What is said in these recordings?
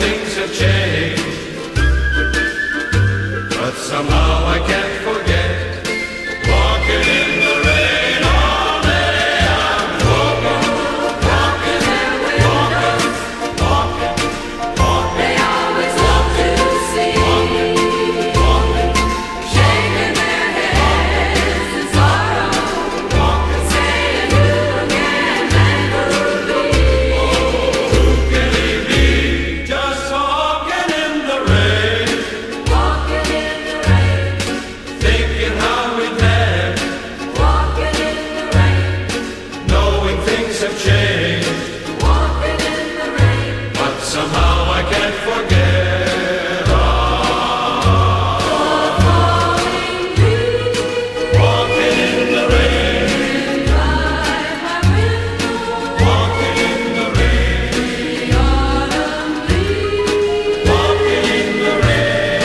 things have changed, but somehow I can't forget walking in the rain all day. I'm walking, walking, walking, walking, walking. They always love to see, shaking their heads in sorrow, saying who can ever be? Who can he be? Just walking in the rain, Walking in the rain, thinking how we met, walking in the rain, knowing things have changed, walking in the rain. but somehow I can't forget. Falling leaves Walking in the rain, by my window, walking in the rain, the autumn leaves walking in the rain,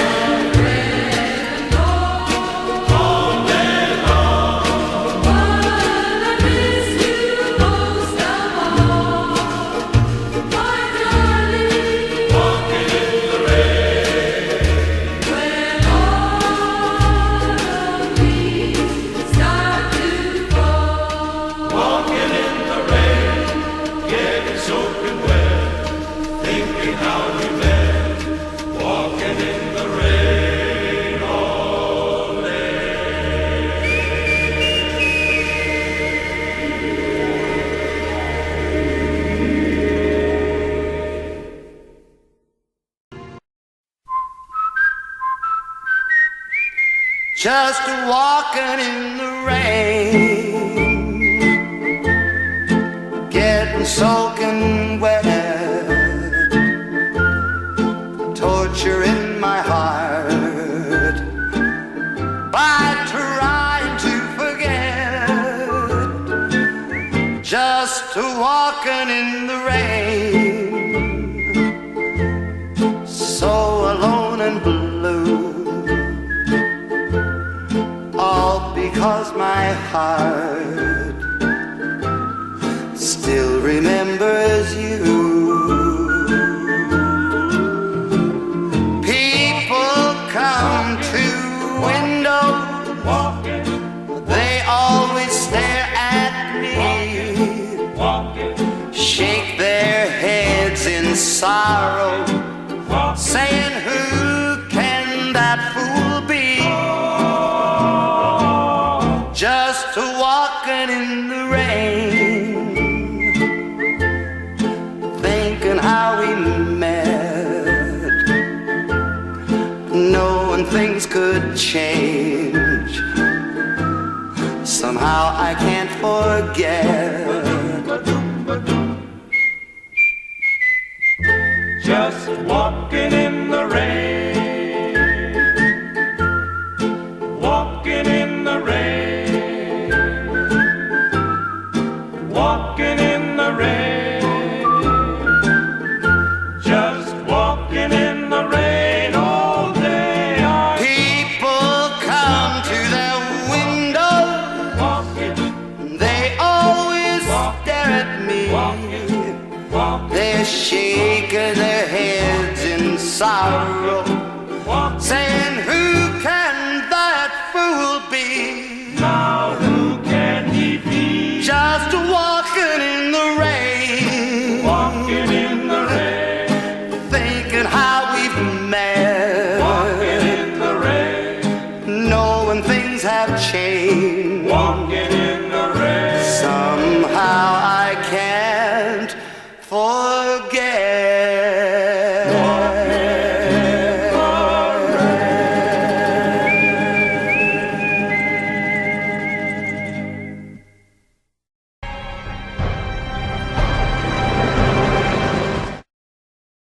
all day long. But I miss you most of all, my darling. Walking in the rain, When autumn leaves start to fall, walking in the rain, getting soaking wet, thinking how we met, walking in the rain all day. Just walking in the rain, getting soaking wet, torture in my heart by trying to forget. Just walking in the rain, so alone and blue, all because my heart still remembers you. People come to window, they always stare at me, shake their heads in sorrow, saying who can that fool be? Just walking in the rain, thinking how we met, knowing things could change. Somehow I can't forget. Just walking in the rain, walking in the rain, walking in the rain, just walking in the rain all day. People come to their window, they always stare at me, they're shaking their heads in sorrow, saying who can that fool be? Now who can he be? Just walking in the rain, Walking in the rain, thinking how we've met, walking in the rain, knowing things have changed. walking in the rain. Somehow